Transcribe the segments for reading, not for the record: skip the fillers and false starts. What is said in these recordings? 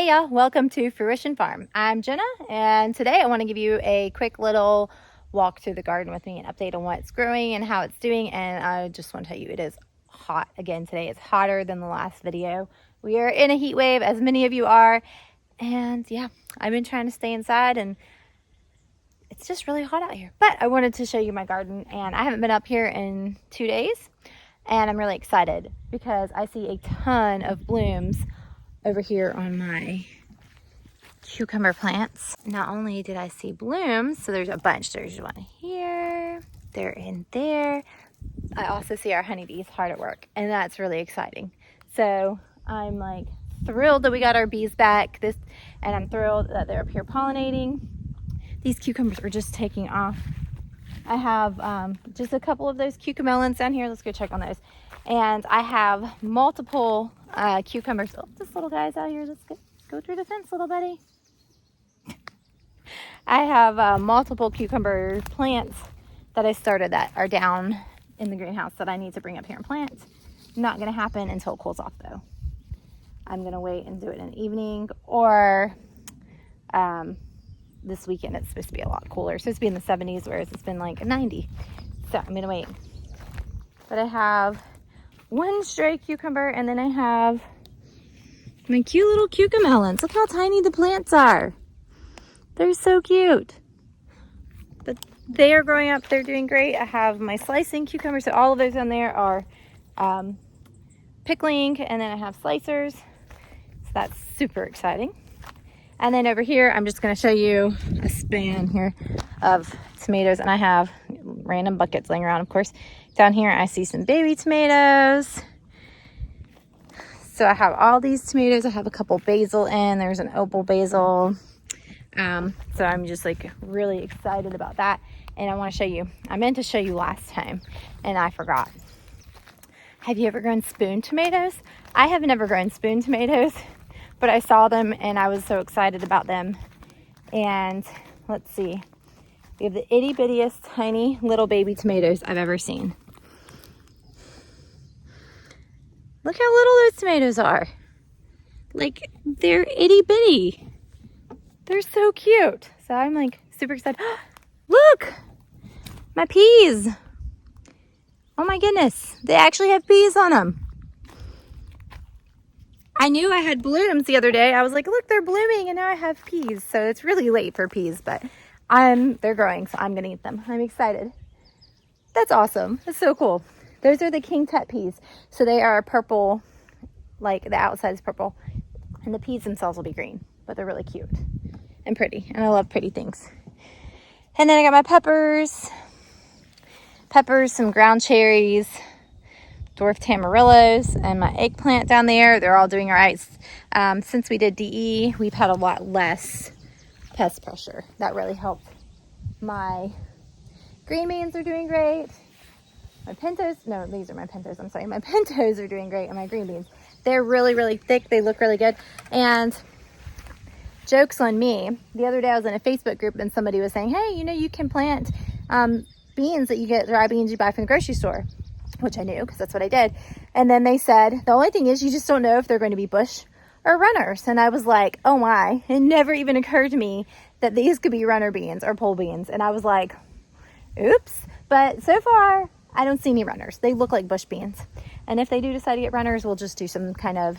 Hey y'all, welcome to Fruition Farm. I'm Jenna, and today I want to give you a quick little walk through the garden with me, an update on what's growing and how it's doing. And I just want to tell you, it is hot again today. It's hotter than the last video. We are in a heat wave, as many of you are. And yeah, I've been trying to stay inside and it's just really hot out here. But I wanted to show you my garden, and I haven't been up here in 2 days. And I'm really excited because I see a ton of blooms over here on my cucumber plants. Not only did I see blooms, so there's a bunch. There's one here, they're in there. I also see our honeybees hard at work, and that's really exciting. So I'm like thrilled that we got our bees back, and I'm thrilled that they're up here pollinating. These cucumbers are just taking off. I have just a couple of those cucamelons down here. Let's go check on those. And I have multiple cucumbers. Oh, this little guy's out here. Let's go through the fence, little buddy. I have multiple cucumber plants that I started that are down in the greenhouse that I need to bring up here and plant. Not going to happen until it cools off, though. I'm going to wait and do it in the evening, or this weekend it's supposed to be a lot cooler. It's supposed to be in the 70s, whereas it's been like 90. So I'm going to wait. But I have one stray cucumber, and then I have my cute little cucamelons. Look how tiny the plants are. They're so cute. But they are growing up. They're doing great. I have my slicing cucumbers. So all of those on there are pickling, and then I have slicers. So that's super exciting. And then over here, I'm just going to show you a span here of tomatoes. And I have random buckets laying around, of course. Down here, I see some baby tomatoes. So I have all these tomatoes. I have a couple basil in. There's an opal basil. So I'm just like really excited about that. And I want to show you. I meant to show you last time, and I forgot. Have you ever grown spoon tomatoes? I have never grown spoon tomatoes, but I saw them and I was so excited about them. And let's see. We have the itty bittiest tiny little baby tomatoes I've ever seen. Look how little those tomatoes are. Like, they're itty bitty. They're so cute. So I'm like super excited. Look, my peas. Oh my goodness. They actually have peas on them. I knew I had blooms the other day. I was like, look, they're blooming, and now I have peas. So it's really late for peas, but they're growing, so I'm gonna eat them. I'm excited. That's awesome. That's so cool. Those are the King Tut peas. So they are purple, like the outside is purple, and the peas themselves will be green, but they're really cute and pretty, and I love pretty things. And then I got my peppers, some ground cherries, dwarf tamarillos, and my eggplant down there. They're all doing all right. Since we did DE, we've had a lot less pest pressure. That really helped. My green beans are doing great. My pintos, no, these are my pintos, I'm sorry. My pintos are doing great, and my green beans. They're really, really thick. They look really good. And joke's on me. The other day I was in a Facebook group, and somebody was saying, hey, you know, you can plant beans that you get, dry beans you buy from the grocery store, which I knew because that's what I did. And then they said, the only thing is you just don't know if they're going to be bush or runners. And I was like, oh my, it never even occurred to me that these could be runner beans or pole beans. And I was like, oops. But so far, I don't see any runners. They look like bush beans. And if they do decide to get runners, we'll just do some kind of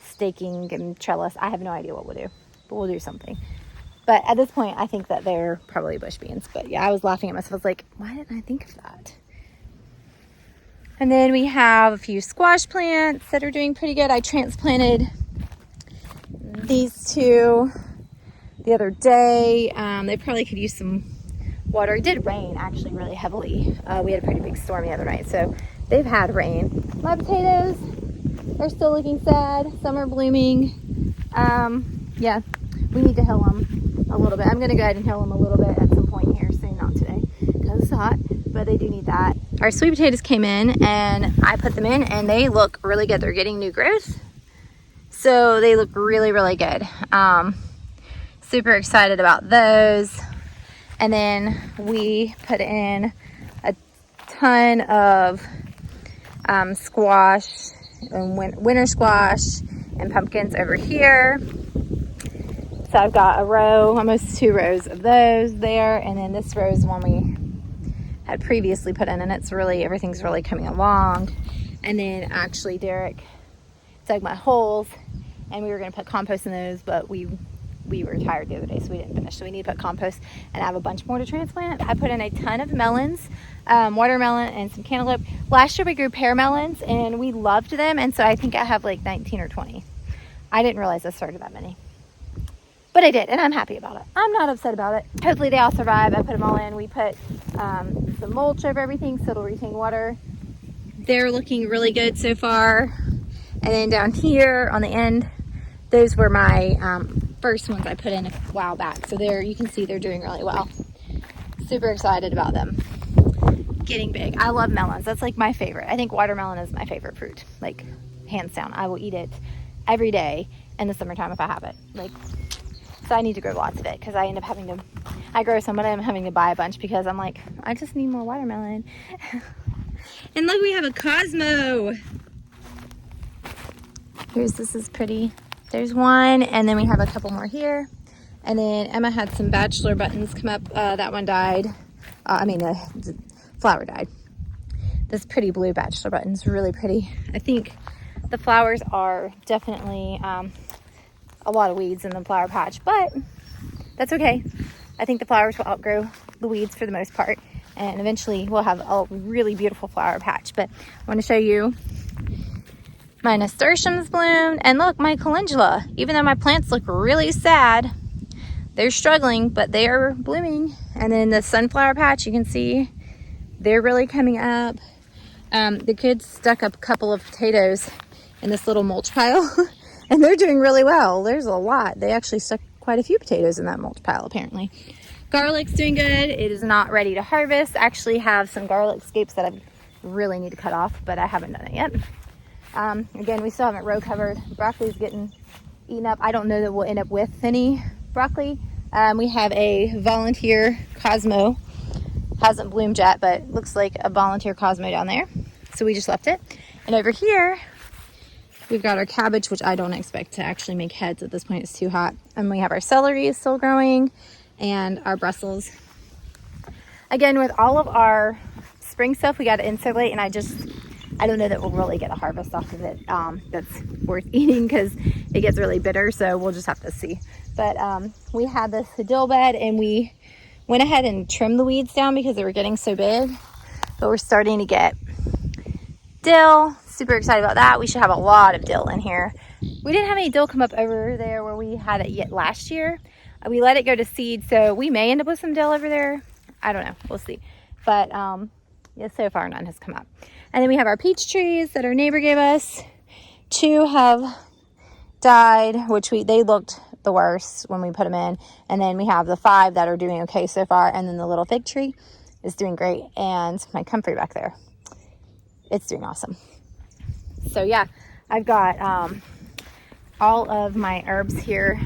staking and trellis. I have no idea what we'll do, but we'll do something. But at this point, I think that they're probably bush beans. But yeah, I was laughing at myself. I was like, why didn't I think of that? And then we have a few squash plants that are doing pretty good. I transplanted these two the other day. They probably could use some water. It did rain actually really heavily. We had a pretty big storm the other night, so they've had rain. My potatoes are still looking sad. Some are blooming. Yeah, we need to hill them a little bit. I'm going to go ahead and hill them a little bit at some point here soon, not today because it's hot, but they do need that. Our sweet potatoes came in, and I put them in, and they look really good. They're getting new growth, so they look really, really good. Super excited about those. And then we put in a ton of squash and winter squash and pumpkins over here. So I've got a row, almost 2 rows of those there. And then this row is one we had previously put in, and everything's really coming along. And then actually Derek dug my holes, and we were going to put compost in those, but we were tired the other day, so we didn't finish. So we need to put compost, and I have a bunch more to transplant. I put in a ton of melons, watermelon and some cantaloupe. Last year we grew pear melons, and we loved them, and so I think I have like 19 or 20. I didn't realize I started that many, but I did, and I'm happy about it. I'm not upset about it. Hopefully they all survive. I put them all in. We put some mulch over everything so it'll retain water. They're looking really good so far. And then down here on the end, those were my first ones I put in a while back. So there, you can see they're doing really well. Super excited about them getting big. I love melons. That's like my favorite. I think watermelon is my favorite fruit, like hands down. I will eat it every day in the summertime if I have it. Like, so I need to grow lots of it because I end up I grow some, but I'm having to buy a bunch because I'm like, I just need more watermelon. And look, we have a Cosmo. This is pretty. There's one, and then we have a couple more here. And then Emma had some bachelor buttons come up. That one died. The flower died. This pretty blue bachelor button's really pretty. I think the flowers are definitely a lot of weeds in the flower patch, but that's okay. I think the flowers will outgrow the weeds for the most part, and eventually we'll have a really beautiful flower patch. But I want to show you my nasturtiums bloomed, and look, my calendula. Even though my plants look really sad, they're struggling, but they are blooming. And then the sunflower patch, you can see they're really coming up. The kids stuck up a couple of potatoes in this little mulch pile and they're doing really well. There's a lot. They actually stuck quite a few potatoes in that mulch pile apparently. Garlic's doing good. It is not ready to harvest. I actually have some garlic scapes that I really need to cut off, but I haven't done it yet. Again, we still haven't row covered. Broccoli's getting eaten up. I don't know that we'll end up with any broccoli. We have a volunteer Cosmo. Hasn't bloomed yet, but looks like a volunteer Cosmo down there. So we just left it. And over here, we've got our cabbage, which I don't expect to actually make heads at this point. It's too hot. And we have our celery is still growing and our Brussels. Again, with all of our spring stuff, we got to insulate, and I don't know that we'll really get a harvest off of it that's worth eating because it gets really bitter, so we'll just have to see. But we had this dill bed, and we went ahead and trimmed the weeds down because they were getting so big, but we're starting to get dill. Super excited about that. We should have a lot of dill in here. We didn't have any dill come up over there where we had it yet last year. We let it go to seed, so we may end up with some dill over there. I don't know. We'll see. But yeah, so far none has come up. And then we have our peach trees that our neighbor gave us. 2 have died, which they looked the worst when we put them in. And then we have the 5 that are doing okay so far. And then the little fig tree is doing great. And my comfrey back there, it's doing awesome. So yeah, I've got all of my herbs here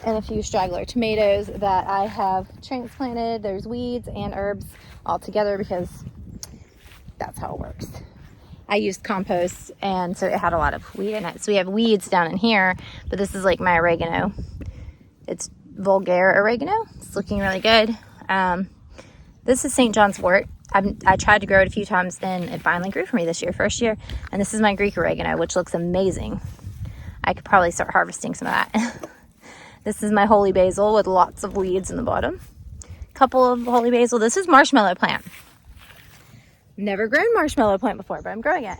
and a few straggler tomatoes that I have transplanted. There's weeds and herbs all together because that's how it works. I used compost, and so it had a lot of weed in it. So we have weeds down in here, but this is like my oregano. It's vulgar oregano. It's looking really good. This is St. John's wort. I tried to grow it a few times, and it finally grew for me this year, first year. And this is my Greek oregano, which looks amazing. I could probably start harvesting some of that. This is my holy basil with lots of weeds in the bottom. Couple of holy basil. This is marshmallow plant. Never grown marshmallow plant before, but I'm growing it.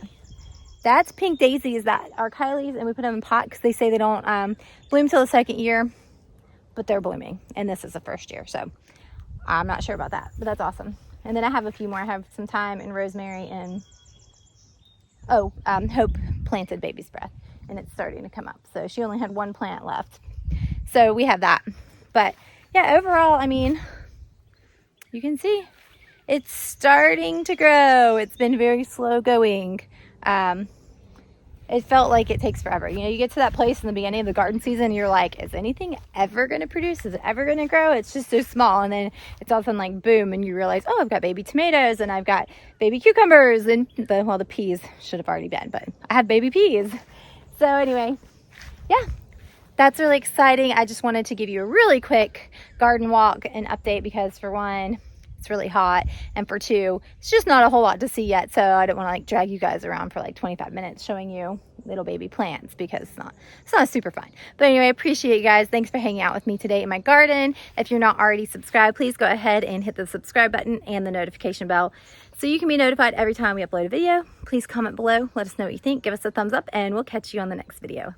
That's pink daisies that are Kylie's, and we put them in pot because they say they don't bloom till the second year, but they're blooming, and this is the first year, so I'm not sure about that, but that's awesome. And then I have a few more. I have some thyme and rosemary and Hope planted baby's breath, and it's starting to come up. So she only had 1 plant left, so we have that. But yeah, overall, I mean, you can see it's starting to grow. It's been very slow going. It felt like it takes forever. You know, you get to that place in the beginning of the garden season, you're like, is anything ever going to produce? Is it ever going to grow? It's just so small. And then it's all of a sudden like boom, and you realize, oh, I've got baby tomatoes and I've got baby cucumbers, and the peas should have already been, but I have baby peas. So anyway, yeah, that's really exciting. I just wanted to give you a really quick garden walk and update because for one, it's really hot, and for two, it's just not a whole lot to see yet, so I don't want to like drag you guys around for like 25 minutes showing you little baby plants because it's not super fun. But anyway, I appreciate you guys. Thanks for hanging out with me today in my garden. If you're not already subscribed, please go ahead and hit the subscribe button and the notification bell so you can be notified every time we upload a video. Please comment below, let us know what you think, give us a thumbs up, and we'll catch you on the next video.